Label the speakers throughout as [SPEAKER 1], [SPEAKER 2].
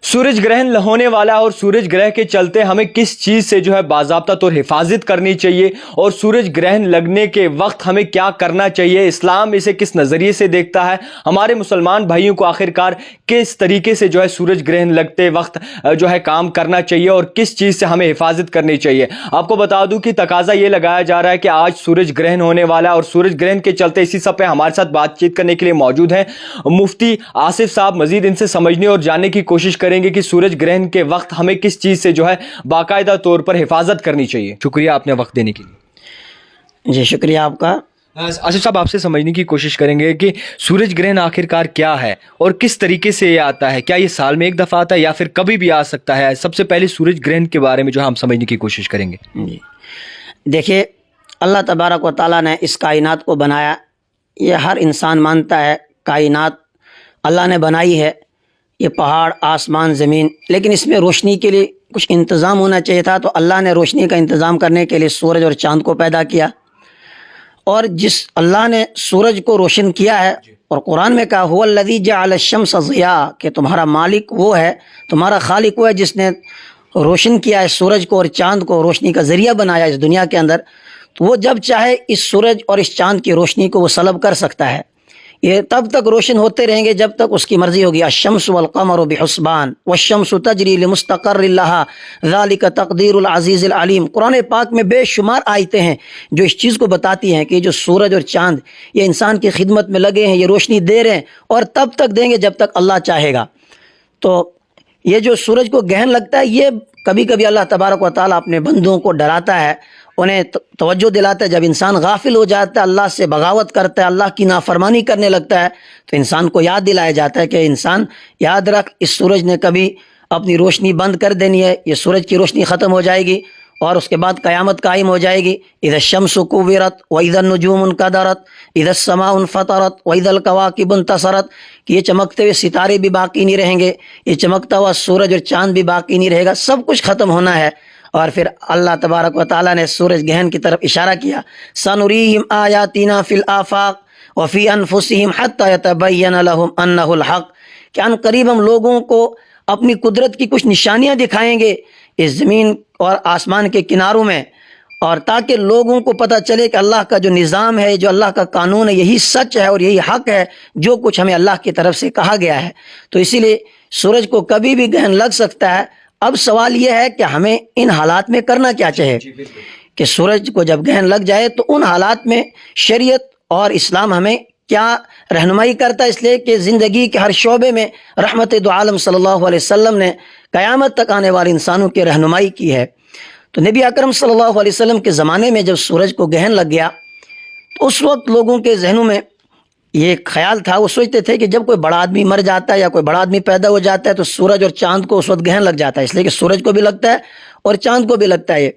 [SPEAKER 1] सूरज ग्रहण होने वाला है और सूरज ग्रहण के चलते हमें किस चीज़ से जो है बाज़ाब्ता तौर हिफाजत करनी चाहिए और सूरज ग्रहण लगने के वक्त हमें क्या करना चाहिए, इस्लाम इसे किस नज़रिए से देखता है, हमारे मुसलमान भाइयों को आखिरकार किस तरीके से जो है सूरज ग्रहण लगते वक्त जो है काम करना चाहिए और किस चीज़ से हमें हिफाजत करनी चाहिए। आपको बता दूं कि तकाजा ये लगाया जा रहा है कि आज सूरज ग्रहण होने वाला है और सूरज ग्रहण के चलते इसी सब पे हमारे साथ बातचीत करने के लिए मौजूद हैं मुफ्ती आसिफ साहब। मजीद इनसे समझने और जानने की कोशिश करेंगे कि सूरज ग्रहण के वक्त हमें किस चीज़ से जो है बाकायदा तौर पर हिफाजत करनी चाहिए। शुक्रिया आपने वक्त देने के लिए।
[SPEAKER 2] जी शुक्रिया आपका।
[SPEAKER 1] आसिफ साहब, आपसे समझने की कोशिश करेंगे कि सूरज ग्रहण आखिरकार क्या है और किस तरीके से ये आता है, क्या ये साल में एक दफ़ा आता है या फिर कभी भी आ सकता है। सबसे पहले सूरज ग्रहण के बारे में जो हम समझने की कोशिश करेंगे।
[SPEAKER 2] जी देखिए, अल्लाह तबारक व तआला ने इस कायनात को बनाया, ये हर इंसान मानता है कायनात अल्लाह ने बनाई है, ये पहाड़ आसमान ज़मीन, लेकिन इसमें रोशनी के लिए कुछ इंतज़ाम होना चाहिए था। तो अल्लाह ने रोशनी का इंतज़ाम करने के लिए सूरज और चाँद को पैदा किया, और जिस अल्लाह ने सूरज को रोशन किया है, और कुरान में कहा हुवल्लज़ी जअल अश-शम्स ज़िया, कि तुम्हारा मालिक वो है, तुम्हारा खालिक वो है जिसने रोशन किया है सूरज को और चाँद को, रोशनी का ज़रिया बनाया इस दुनिया के अंदर। तो वो जब चाहे इस सूरज और इस चाँद की रोशनी को वो सलब कर सकता है। ये तब तक रोशन होते रहेंगे जब तक उसकी मर्ज़ी होगी। अश-शम्सु वल क़मरु बिहुस्बान वश-शम्सु तजरी लिमुस्तक़र्रिन लहा ज़ालिका तक़दीरुल अज़ीज़िल अलीम। कुरान पाक में बेशुमार आयतें हैं जो इस चीज़ को बताती हैं कि जो सूरज और चाँद ये इंसान की खिदमत में लगे हैं, ये रोशनी दे रहे हैं और तब तक देंगे जब तक अल्लाह चाहेगा। तो ये जो सूरज को ग्रहण लगता है, ये कभी कभी अल्लाह तबारक व तआला अपने बंदों को डराता है, उन्हें तवज्जो दिलाता है। जब इंसान गाफिल हो जाता है, अल्लाह से बगावत करता है, अल्लाह की नाफरमानी करने लगता है, तो इंसान को याद दिलाया जाता है कि इंसान याद रख, इस सूरज ने कभी अपनी रोशनी बंद कर देनी है, ये सूरज की रोशनी ख़त्म हो जाएगी और उसके बाद क़यामत कायम हो जाएगी। इज़ा शम्सु कुव्विरत व इज़ा नुजूमु इनक़दरत इज़ा समाउ इनफ़तरत व इज़ल कवाकिबु इंतसरत, कि ये चमकते हुए सितारे भी बाकी नहीं रहेंगे, ये चमकता हुआ सूरज और चाँद भी बाकी नहीं रहेगा, सब कुछ ख़त्म होना है। और फिर अल्लाह तबारक व तआला ने सूरज ग्रहण की तरफ इशारा किया, सनुरीहिम आयातिना फिल आफाक व फी अनफुसिहिम हत्ता यतबय्यन लहुम अन्नहुल हक़, कि अन करीब हम लोगों को अपनी कुदरत की कुछ निशानियां दिखाएंगे इस ज़मीन और आसमान के किनारों में, और ताकि लोगों को पता चले कि अल्लाह का जो निज़ाम है, जो अल्लाह का कानून है, यही सच है और यही हक़ है, जो कुछ हमें अल्लाह की तरफ से कहा गया है। तो इसीलिए सूरज को कभी भी ग्रहण लग सकता है। अब सवाल यह है कि हमें इन हालात में करना क्या चाहिए, कि सूरज को जब ग्रहण लग जाए तो उन हालात में शरीयत और इस्लाम हमें क्या रहनुमाई करता है। इसलिए कि ज़िंदगी के हर शोबे में रहमत दो आलम सल्लल्लाहु अलैहि वसल्लम ने क़यामत तक आने वाले इंसानों की रहनुमाई की है। तो नबी अकरम सल्लल्लाहु अलैहि वसल्लम के ज़माने में जब सूरज को ग्रहण लग गया तो उस वक्त लोगों के जहनों में ये ख्याल था, वो सोचते थे कि जब कोई बड़ा आदमी मर जाता है या कोई बड़ा आदमी पैदा हो जाता है तो सूरज और चाँद को उस वक्त ग्रहण लग जाता है, इसलिए कि सूरज को भी लगता है और चाँद को भी लगता है।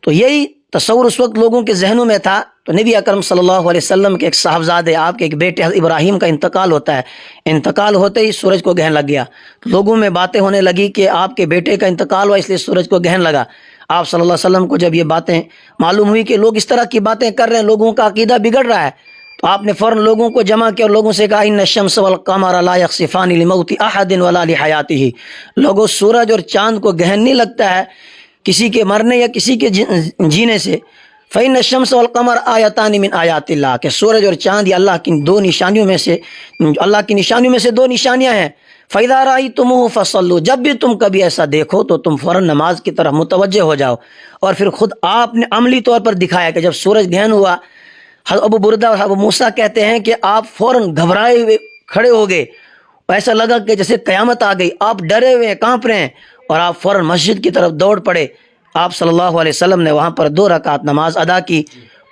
[SPEAKER 2] तो यही तस्वुर उस वक्त लोगों के जहनों में था। तो नबी अकरम सल्लल्लाहु अलैहि वसल्लम के एक साहबजादे, आपके एक बेटे इब्राहीम का इंतकाल होता है। इंतकाल होते ही सूरज को ग्रहण लग गया। लोगों में बातें होने लगी कि आपके बेटे का इंतकाल हुआ इसलिए सूरज को ग्रहण लगा। आप सल्लल्लाहु अलैहि वसल्लम को जब ये बातें मालूम हुई कि लोग इस तरह की बातें कर रहे हैं, लोगों का अकीदा बिगड़ रहा है, तो आपने फ़ौरन लोगों को जमा किया और लोगों से कहा, इन्न शम्स वल क़मर ला यख़सिफ़ानि लिमौति अहदिन वला लिहयातिही। लोगों, सूरज और चाँद को ग्रहण नहीं लगता है किसी के मरने या किसी के जीने से। फ़इन्न शम्स वल क़मर आयतानि मिन आयातिल्लाह, के सूरज और चाँद ये अल्लाह की दो निशानियों में से, अल्लाह की निशानियों में से दो निशानियाँ हैं। फ़इज़ा रअयतुमूहु फ़सल्लू, जब भी तुम कभी ऐसा देखो तो तुम फ़ौरन नमाज की तरफ मुतवज्जे हो जाओ। और फिर खुद आपने अमली तौर पर दिखाया कि जब सूरज ग्रहण हुआ, अबू बुरदा और अबू मूसा कहते हैं कि आप फ़ौरन घबराए हुए खड़े हो गए, ऐसा लगा कि जैसे क़यामत आ गई, आप डरे हुए हैं, काँप रहे हैं, और आप फ़ौरन मस्जिद की तरफ दौड़ पड़े। आप सल्लल्लाहु अलैहि वसल्लम ने वहाँ पर 2 रकात नमाज अदा की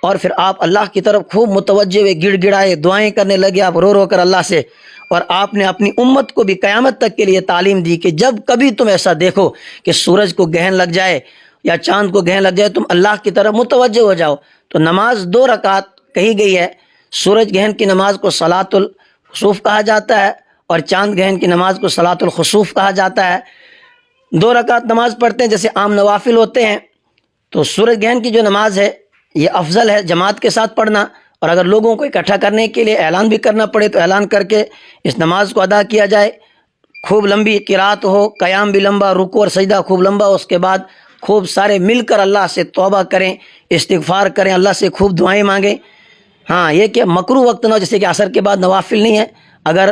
[SPEAKER 2] और फिर आप अल्लाह की तरफ खूब मुतवज्जे हुए, गिड़गिड़ाए, दुआएं करने लगे आप रो रो कर अल्लाह से। और आपने अपनी उम्मत को भी क़यामत तक के लिए तालीम दी कि जब कभी तुम ऐसा देखो कि सूरज को ग्रहण लग जाए या चाँद को ग्रहण लग जाए, तुम अल्लाह की तरफ मुतवज्जे हो जाओ। तो नमाज 2 रकात कही गई है। सूरज ग्रहण की नमाज को सलातुल खुसूफ कहा जाता है और चाँद ग्रहण की नमाज को सलातुल खुसूफ कहा जाता है। 2 रकात नमाज पढ़ते हैं जैसे आम नवाफिल होते हैं। तो सूरज ग्रहण की जो नमाज है ये अफजल है जमात के साथ पढ़ना, और अगर लोगों को इकट्ठा करने के लिए ऐलान भी करना पड़े तो ऐलान करके इस नमाज को अदा किया जाए। خوب لمبی قرات ہو، قیام بھی لمبا، رکوع اور سجدہ خوب لمبا، اس کے بعد خوب سارے مل کر اللہ سے توبہ کریں، استغفار کریں، اللہ سے خوب دعائیں مانگیں۔ ہاں یہ کہ مکروہ وقت نہ ہو، جیسے کہ عصر کے بعد نوافل نہیں ہے، اگر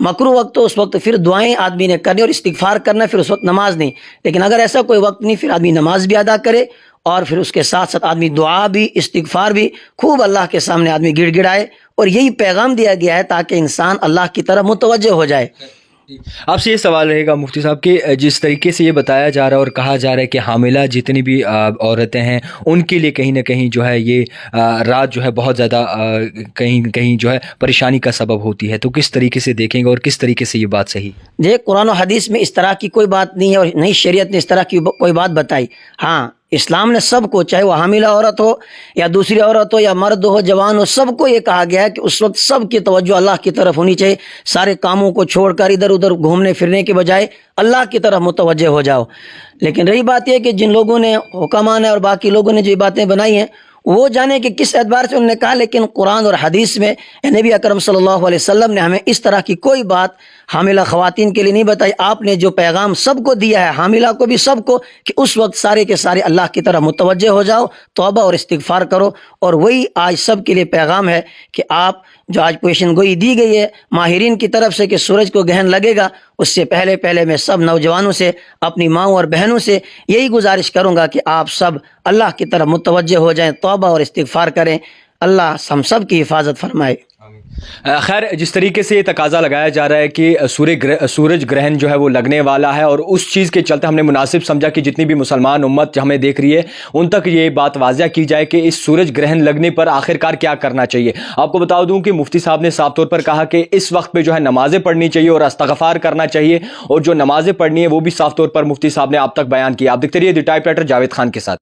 [SPEAKER 2] مکروہ وقت تو اس وقت پھر دعائیں آدمی نے کرنی اور استغفار کرنا، پھر اس وقت نماز نہیں۔ لیکن اگر ایسا کوئی وقت نہیں، پھر آدمی نماز بھی ادا کرے اور پھر اس کے ساتھ ساتھ آدمی دعا بھی، استغفار بھی خوب اللہ کے سامنے آدمی گڑ گڑائے، اور یہی پیغام دیا گیا ہے تاکہ انسان اللہ کی طرف متوجہ ہو جائے۔
[SPEAKER 1] آپ سے یہ سوال رہے گا مفتی صاحب کہ جس طریقے سے یہ بتایا جا رہا ہے اور کہا جا رہا ہے کہ حاملہ جتنی بھی عورتیں ہیں ان کے لیے کہیں نہ کہیں جو ہے یہ رات جو ہے بہت زیادہ کہیں نہ کہیں جو ہے پریشانی کا سبب ہوتی ہے، تو کس طریقے سے دیکھیں گے اور کس طریقے سے یہ بات صحیح؟
[SPEAKER 2] دیکھ، قرآن و حدیث میں اس طرح کی کوئی بات نہیں ہے اور نئی شریعت نے اس طرح کی کوئی بات بتائی۔ ہاں اسلام نے سب کو، چاہے وہ حاملہ عورت ہو یا دوسری عورت ہو یا مرد ہو، جوان ہو، سب کو یہ کہا گیا ہے کہ اس وقت سب کی توجہ اللہ کی طرف ہونی چاہیے۔ سارے کاموں کو چھوڑ کر ادھر ادھر گھومنے پھرنے کے بجائے اللہ کی طرف متوجہ ہو جاؤ۔ لیکن رہی بات یہ کہ جن لوگوں نے حکم مانا ہے اور باقی لوگوں نے جو یہ باتیں بنائی ہیں وہ جانے کہ کس اعتبار سے انہوں نے کہا، لیکن قرآن اور حدیث میں نبی اکرم صلی اللہ علیہ وسلم نے ہمیں اس طرح کی کوئی بات حاملہ خواتین کے لیے نہیں بتائی۔ آپ نے جو پیغام سب کو دیا ہے، حاملہ کو بھی سب کو، کہ اس وقت سارے کے سارے اللہ کی طرف متوجہ ہو جاؤ، توبہ اور استغفار کرو۔ اور وہی آج سب کے لیے پیغام ہے کہ آپ جو آج پیشن گوئی دی گئی ہے ماہرین کی طرف سے کہ سورج کو گرہن لگے گا، اس سے پہلے میں سب نوجوانوں سے، اپنی ماؤں اور بہنوں سے یہی گزارش کروں گا کہ آپ سب اللہ کی طرف متوجہ ہو جائیں، توبہ اور استغفار کریں۔ اللہ ہم سب کی حفاظت فرمائے۔
[SPEAKER 1] خیر، جس طریقے سے یہ تقاضا لگایا جا رہا ہے کہ سورج گرہن جو ہے وہ لگنے والا ہے، اور اس چیز کے چلتے ہم نے مناسب سمجھا کہ جتنی بھی مسلمان امت ہمیں دیکھ رہی ہے ان تک یہ بات واضح کی جائے کہ اس سورج گرہن لگنے پر آخرکار کیا کرنا چاہیے۔ آپ کو بتا دوں کہ مفتی صاحب نے صاف طور پر کہا کہ اس وقت پہ جو ہے نمازیں پڑھنی چاہیے اور استغفار کرنا چاہیے، اور جو نمازیں پڑھنی ہے وہ بھی صاف طور پر مفتی صاحب نے آپ تک بیان کیا۔ آپ دیکھتے رہیے the type writer Javed Khan کے ساتھ۔